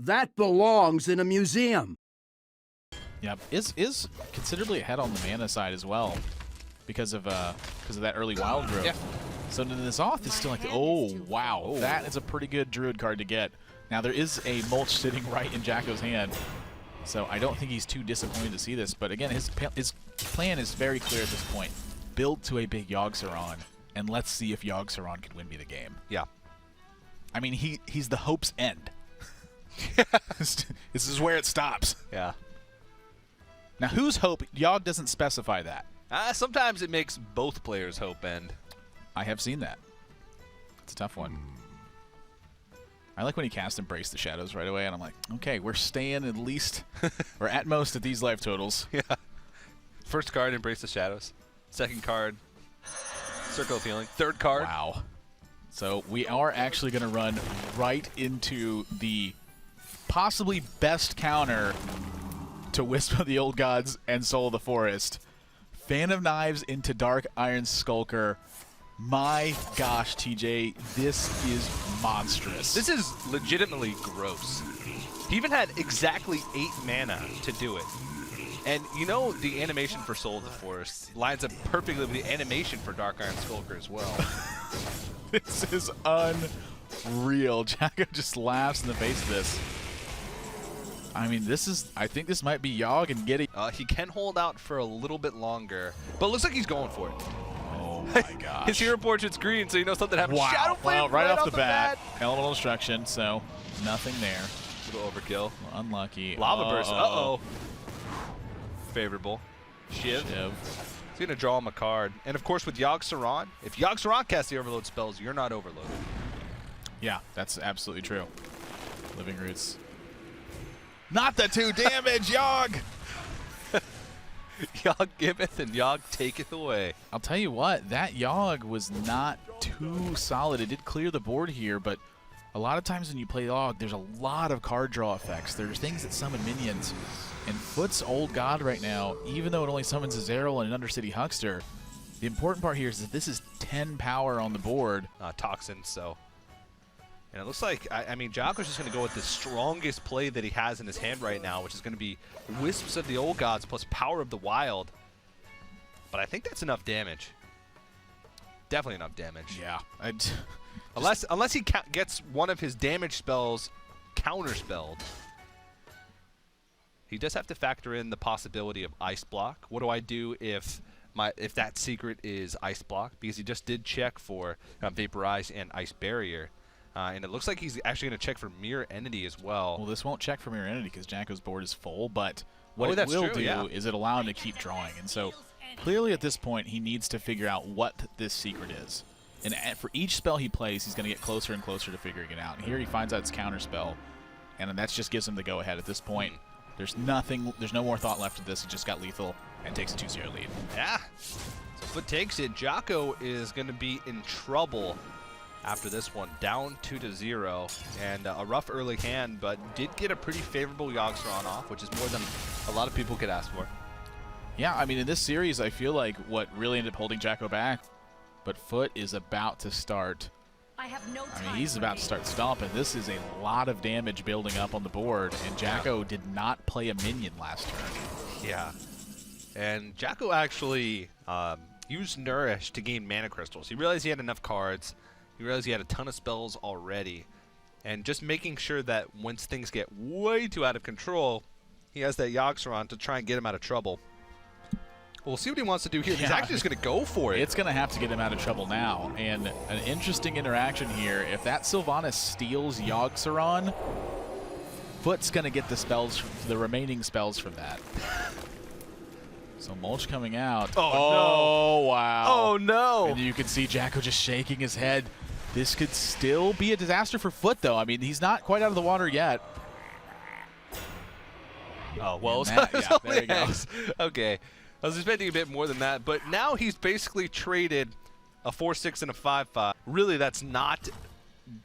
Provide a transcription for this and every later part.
That belongs in a museum. Yeah, is considerably ahead on the mana side as well because of that early wild growth. Yeah. So then this off is still like, oh wow, that is a pretty good druid card to get. Now there is a mulch sitting right in Jako's hand, so I don't think he's too disappointed to see this. But again, his plan is very clear at this point: build to a big Yogg Saron, and let's see if Yogg Saron can win me the game. Yeah. I mean, he's the hope's end. This is where it stops. Yeah. Now, whose hope? Yogg doesn't specify that. Sometimes it makes both players hope end. I have seen that. It's a tough one. I like when he casts Embrace the Shadows right away, and I'm like, okay, we're staying at least, or at most at these life totals. Yeah. First card, Embrace the Shadows. Second card, Circle of Healing. Third card. Wow. So we are actually going to run right into the possibly best counter to Wisp of the Old Gods and Soul of the Forest. Fan of Knives into Dark Iron Skulker. My gosh, TJ, this is monstrous. This is legitimately gross. He even had exactly 8 mana to do it. And you know the animation for Soul of the Forest lines up perfectly with the animation for Dark Iron Skulker as well. This is unreal. Jako just laughs in the face of this. I mean, I think this might be Yogg and Giddy. He can hold out for a little bit longer, but it looks like he's going for it. Oh my gosh. His hero portrait's green, so you know something happened. Wow. Shadow Flame Well, right off the bat. bat. Elemental Destruction, so nothing there. Little overkill. Unlucky. Lava Burst. Uh-oh. Favorable. Shiv. Shiv. He's going to draw him a card. And, of course, with Yogg Saron, if Yogg Saron casts the Overload spells, you're not overloaded. Yeah, that's absolutely true. Living Roots. Not the 2 damage, Yogg! Yogg giveth and Yogg taketh away. I'll tell you what, that Yogg was not too solid. It did clear the board here, but a lot of times when you play Yogg, there's a lot of card draw effects. There's things that summon minions. And Foot's Old God right now, even though it only summons a Zeratul and an Undercity Huckster, the important part here is that this is 10 power on the board. Toxin, so. And it looks like, I mean, Jako's just going to go with the strongest play that he has in his hand right now, which is going to be Wisps of the Old Gods plus Power of the Wild. But I think that's enough damage. Definitely enough damage. Yeah. Unless he gets one of his damage spells counterspelled. He does have to factor in the possibility of Ice Block. What do I do if that secret is Ice Block? Because he just did check for Vaporize and Ice Barrier. And it looks like he's actually going to check for Mirror Entity as well. Well, this won't check for Mirror Entity because Jako's board is full, but what Oh, it will true, do yeah. is it allow him to keep drawing. And so clearly at this point, he needs to figure out what this secret is. And for each spell he plays, he's going to get closer and closer to figuring it out. And here he finds out it's Counterspell, and that just gives him the go-ahead at this point. There's no more thought left of this. He just got lethal and takes a 2-0 lead. Yeah. So Foot takes it. Jako is going to be in trouble after this one, down 2-0, and a rough early hand, but did get a pretty favorable Yogg Saron off, which is more than a lot of people could ask for. Yeah, I mean, in this series, I feel like what really ended up holding Jako back, but Foot is about to start. I mean, he's about to start stomping. This is a lot of damage building up on the board, and Jako did not play a minion last turn. Yeah. And Jako actually used Nourish to gain mana crystals. He realized he had enough cards. He realized he had a ton of spells already. And just making sure that once things get way too out of control, he has that Yogg Saron to try and get him out of trouble. We'll see what he wants to do here. Yeah. He's actually just going to go for it. It's going to have to get him out of trouble now. And an interesting interaction here. If that Sylvanas steals Yogg Saron, Foot's going to get the remaining spells from that. So Mulch coming out. Oh, no. Wow. Oh, no. And you can see Jako just shaking his head. This could still be a disaster for Foot, though. I mean, he's not quite out of the water yet. Oh, well, that, yeah, there you go. Okay. I was expecting a bit more than that, but now he's basically traded a 4-6 and a 5-5. Really, that's not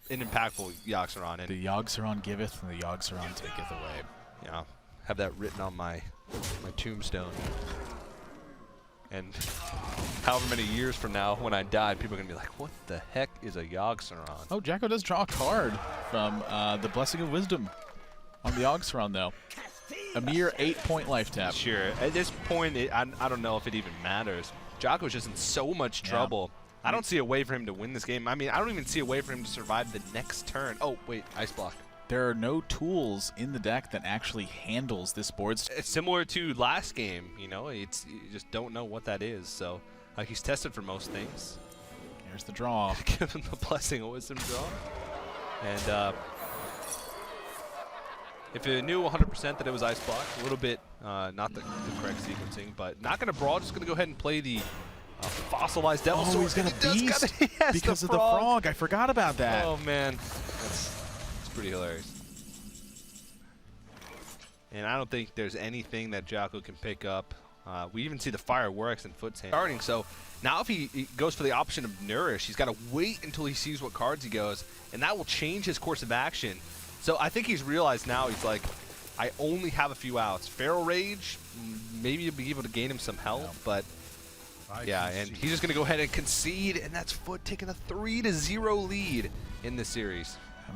an impactful Yogg Saron. The Yogg Saron giveth, and the Yogg Saron taketh away. Yeah, have that written on my tombstone. And however many years from now, when I die, people are going to be like, what the heck is a Yogg Saron? Oh, Jako does draw a card from the Blessing of Wisdom. on the Yogg's run, though. A mere 8-point life tap. Sure. At this point, I don't know if it even matters. Jako's just in so much trouble. I don't see a way for him to win this game. I mean, I don't even see a way for him to survive the next turn. Oh, wait, Ice Block. There are no tools in the deck that actually handles this board. It's similar to last game, you know. You just don't know what that is. So he's tested for most things. Here's the draw. Give him the Blessing of Wisdom draw. And if it knew 100% that it was Ice Block, a little bit not the correct sequencing, but not going to brawl, just going to go ahead and play the Fossilized Devil Sword. He's going to beast because of the frog. I forgot about that. Oh, man. That's pretty hilarious. And I don't think there's anything that Jako can pick up. We even see the fireworks in Foot's hand starting. So now if he goes for the option of Nourish, he's got to wait until he sees what cards he goes, and that will change his course of action. So I think he's realized now, he's like, I only have a few outs. Feral Rage, maybe you'll be able to gain him some health, but yeah, and he's just going to go ahead and concede, and that's Foot taking a 3-0 lead in this series.